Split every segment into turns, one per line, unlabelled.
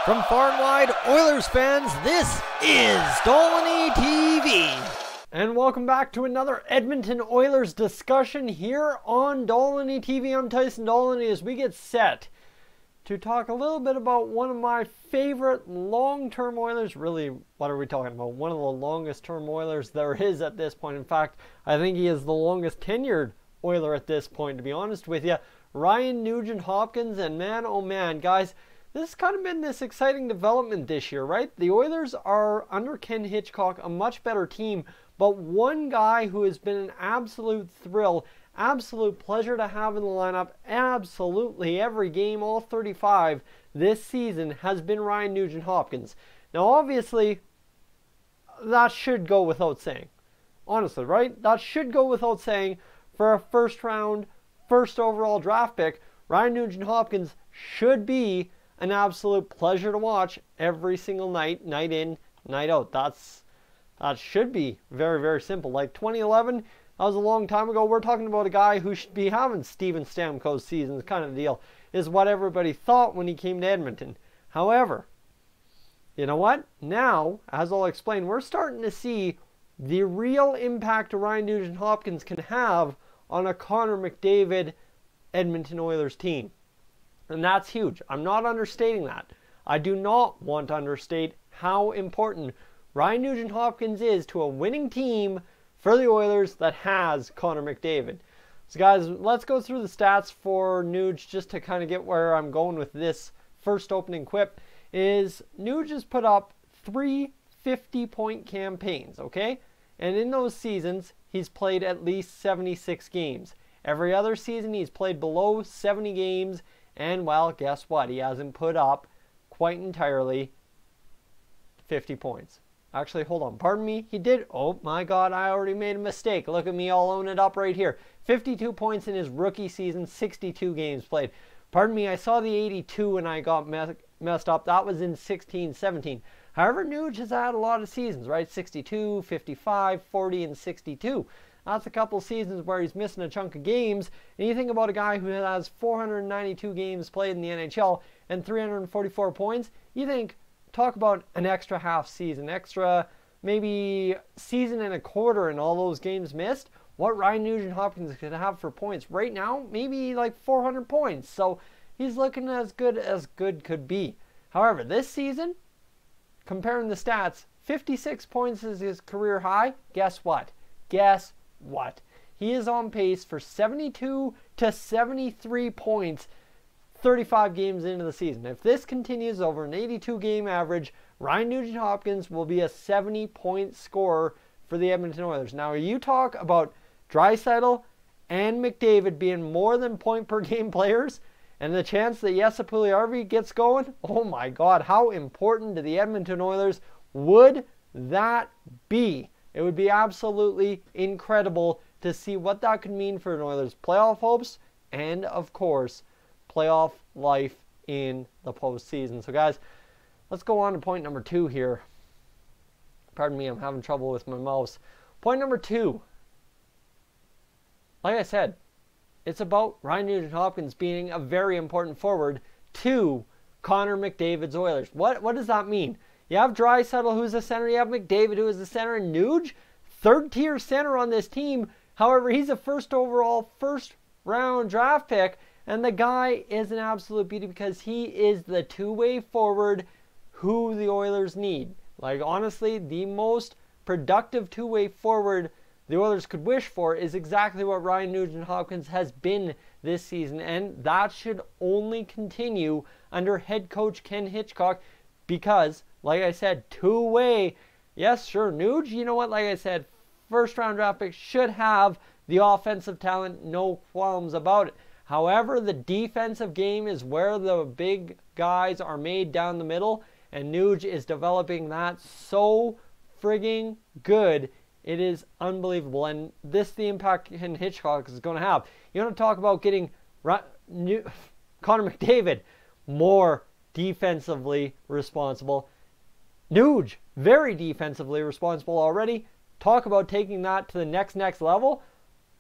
From far and wide, Oilers fans, this is Dolynny TV. And welcome back to another Edmonton Oilers discussion here on Dolynny TV. I'm Tyson Dolynny as we get set to talk a little bit about one of my favorite long-term Oilers. Really, what are we talking about? One of the longest-term Oilers there is at this point. In fact, I think he is the longest tenured Oiler at this point, to be honest with you. Ryan Nugent Hopkins, and man, oh man, guys, this has kind of been this exciting development this year, right? The Oilers are, under Ken Hitchcock, a much better team, but one guy who has been an absolute thrill, absolute pleasure to have in the lineup, absolutely every game, all 35 this season, has been Ryan Nugent Hopkins. Now, obviously, that should go without saying. Honestly, right? That should go without saying. For a first round, first overall draft pick, Ryan Nugent Hopkins should be an absolute pleasure to watch every single night, night in, night out. That should be very, very simple. Like 2011, that was a long time ago. We're talking about a guy who should be having Steven Stamkos seasons kind of deal, is what everybody thought when he came to Edmonton. However, you know what? Now, as I'll explain, we're starting to see the real impact Ryan Nugent Hopkins can have on a Connor McDavid Edmonton Oilers team. And that's huge. I'm not understating that. I do not want to understate how important Ryan Nugent Hopkins is to a winning team for the Oilers that has Connor McDavid. So guys, let's go through the stats for Nuge just to kind of get where I'm going with this first opening quip. Is Nuge has put up 3 50-point campaigns, okay? And in those seasons, he's played at least 76 games. Every other season, he's played below 70 games. And, well, guess what? He hasn't put up quite entirely 50 points. Actually, hold on. Pardon me. He did. Oh, my God. I already made a mistake. Look at me. I'll own it up right here. 52 points in his rookie season. 62 games played. Pardon me. I saw the 82 and I got messed up. That was in 16-17. However, Nuge has had a lot of seasons, right? 62, 55, 40, and 62. That's a couple seasons where he's missing a chunk of games. And you think about a guy who has 492 games played in the NHL and 344 points. You think, talk about an extra half season, extra maybe season and a quarter and all those games missed. What Ryan Nugent Hopkins could have for points right now, maybe like 400 points. So he's looking as good could be. However, this season, comparing the stats, 56 points is his career high. Guess what? Guess what? He is on pace for 72 to 73 points 35 games into the season. If this continues over an 82 game average, Ryan Nugent Hopkins will be a 70-point scorer for the Edmonton Oilers. Now, you talk about Draisaitl and McDavid being more than point per game players, and the chance that Jesse Puljujärvi gets going, oh my God, how important to the Edmonton Oilers would that be? It would be absolutely incredible to see what that could mean for an Oilers' playoff hopes and, of course, playoff life in the postseason. So, guys, let's go on to point number 2 here. Pardon me, I'm having trouble with my mouse. Point number 2. Like I said, it's about Ryan Nugent Hopkins being a very important forward to Connor McDavid's Oilers. What does that mean? You have Draisaitl, who's the center. You have McDavid, who is the center. And Nuge, third-tier center on this team. However, he's a first overall, first-round draft pick. And the guy is an absolute beauty because he is the two-way forward who the Oilers need. Like, honestly, the most productive two-way forward the Oilers could wish for is exactly what Ryan Nugent Hopkins has been this season. And that should only continue under head coach Ken Hitchcock because, like I said, two-way. Yes, sure, Nuge, you know what? Like I said, first-round draft pick should have the offensive talent, no qualms about it. However, the defensive game is where the big guys are made down the middle, and Nuge is developing that so frigging good. It is unbelievable, and this the impact Ken Hitchcock is going to have. You want to talk about getting Connor McDavid more defensively responsible. Nuge, very defensively responsible already. Talk about taking that to the next level.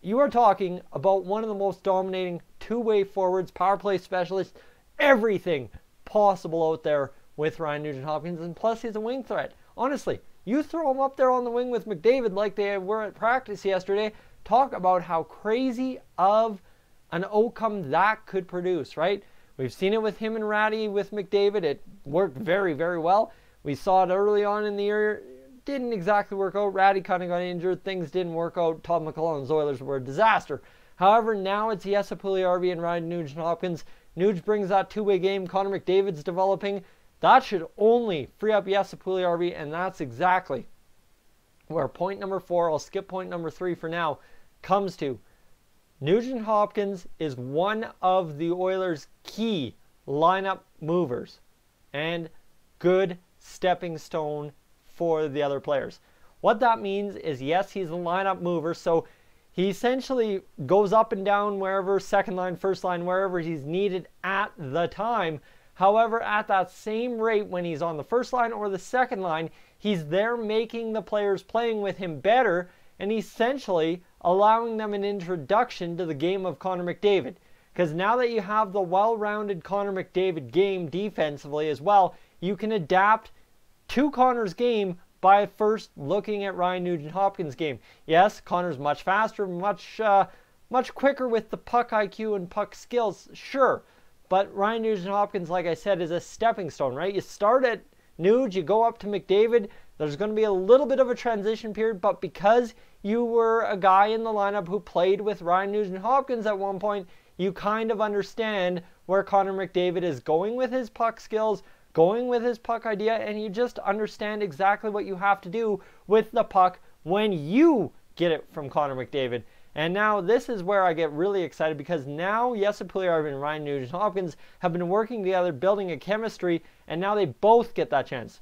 You are talking about one of the most dominating two-way forwards, power play specialists, everything possible out there with Ryan Nugent Hopkins, and plus he's a wing threat. Honestly, you throw him up there on the wing with McDavid like they were at practice yesterday, talk about how crazy of an outcome that could produce, right? We've seen it with him and Ratty with McDavid. It worked very, very well. We saw it early on in the year. Didn't exactly work out. Ratty kind of got injured. Things didn't work out. Todd McClellan's Oilers were a disaster. However, now it's Jesse Puljujärvi and Ryan Nugent Hopkins. Nuge brings that two-way game. Connor McDavid's developing. That should only free up Jesse Puljujärvi, and that's exactly where point number 4, I'll skip point number 3 for now, comes to. Nugent Hopkins is one of the Oilers' key lineup movers and good stepping stone for the other players. What that means is, yes, he's a lineup mover, so he essentially goes up and down wherever, second line, first line, wherever he's needed at the time. However, at that same rate when he's on the first line or the second line, he's there making the players playing with him better and essentially allowing them an introduction to the game of Connor McDavid. Because now that you have the well-rounded Connor McDavid game defensively as well, you can adapt to Connor's game by first looking at Ryan Nugent Hopkins' game. Yes, Connor's much faster, much quicker with the puck IQ and puck skills, sure. But Ryan Nugent Hopkins, like I said, is a stepping stone, right? You start at Nuge, you go up to McDavid. There's going to be a little bit of a transition period, but because you were a guy in the lineup who played with Ryan Nugent Hopkins at one point, you kind of understand where Connor McDavid is going with his puck skills, going with his puck idea, and you just understand exactly what you have to do with the puck when you get it from Connor McDavid. And now this is where I get really excited, because now Jesse Puljujärvi and Ryan Nugent Hopkins have been working together, building a chemistry, and now they both get that chance.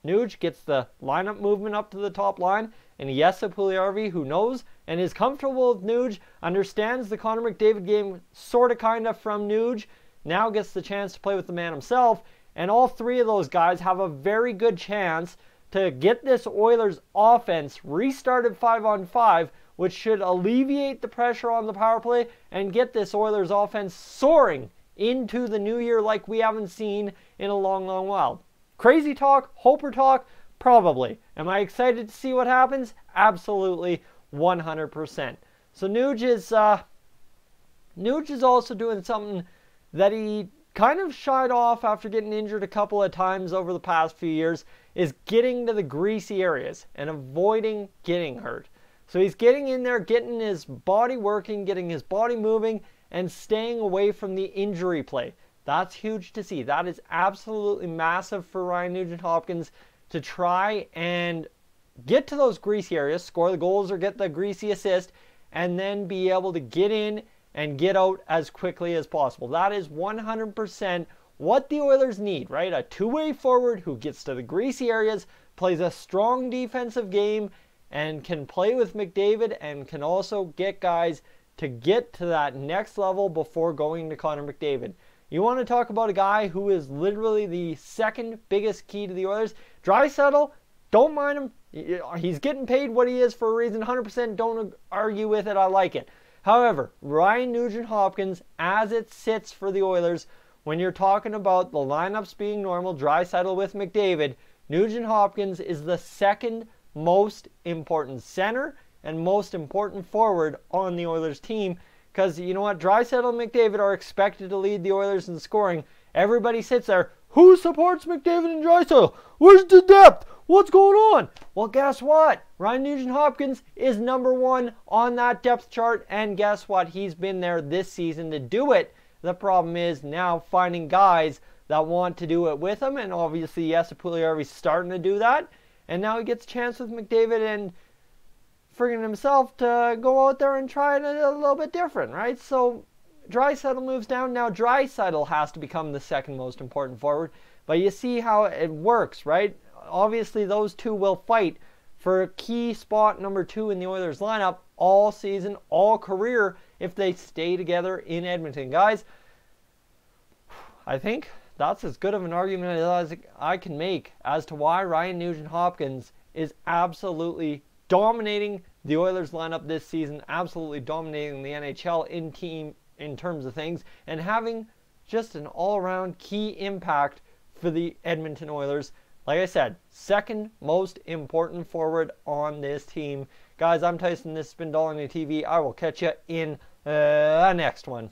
Nuge gets the lineup movement up to the top line, and Jesse Puljujärvi, who knows and is comfortable with Nuge, understands the Connor McDavid game sort of kind of from Nuge, now gets the chance to play with the man himself, and all three of those guys have a very good chance to get this Oilers offense restarted 5-on-5, which should alleviate the pressure on the power play and get this Oilers offense soaring into the new year like we haven't seen in a long, long while. Crazy talk, hoper talk, probably. Am I excited to see what happens? Absolutely, 100%. So Nuge is also doing something that he kind of shied off after getting injured a couple of times over the past few years, is getting to the greasy areas and avoiding getting hurt. So he's getting in there, getting his body working, getting his body moving, and staying away from the injury play. That's huge to see. That is absolutely massive for Ryan Nugent Hopkins to try and get to those greasy areas, score the goals or get the greasy assist, and then be able to get in and get out as quickly as possible. That is 100% what the Oilers need, right? A two-way forward who gets to the greasy areas, plays a strong defensive game, and can play with McDavid and can also get guys to get to that next level before going to Connor McDavid. You want to talk about a guy who is literally the second biggest key to the Oilers? Draisaitl, don't mind him. He's getting paid what he is for a reason. 100% don't argue with it. I like it. However, Ryan Nugent Hopkins, as it sits for the Oilers, when you're talking about the lineups being normal, Draisaitl with McDavid, Nugent Hopkins is the second most important center and most important forward on the Oilers team. Because you know what? Draisaitl and McDavid are expected to lead the Oilers in scoring. Everybody sits there. Who supports McDavid and Draisaitl? Where's the depth? What's going on? Well, guess what? Ryan Nugent Hopkins is number one on that depth chart. And guess what? He's been there this season to do it. The problem is now finding guys that want to do it with him. And obviously, Jesse Puljujärvi's starting to do that. And now he gets a chance with McDavid and friggin' himself to go out there and try it a little bit different, right? So Draisaitl moves down. Now Draisaitl has to become the second most important forward. But you see how it works, right? Obviously, those two will fight for a key spot number 2 in the Oilers lineup all season, all career, if they stay together in Edmonton. Guys, I think that's as good of an argument as I can make as to why Ryan Nugent Hopkins is absolutely dominating the Oilers lineup this season, absolutely dominating the NHL in terms of things, and having just an all-around key impact for the Edmonton Oilers. Like I said, second most important forward on this team. Guys, I'm Tyson. This has been Dolynny TV. I will catch you in the next one.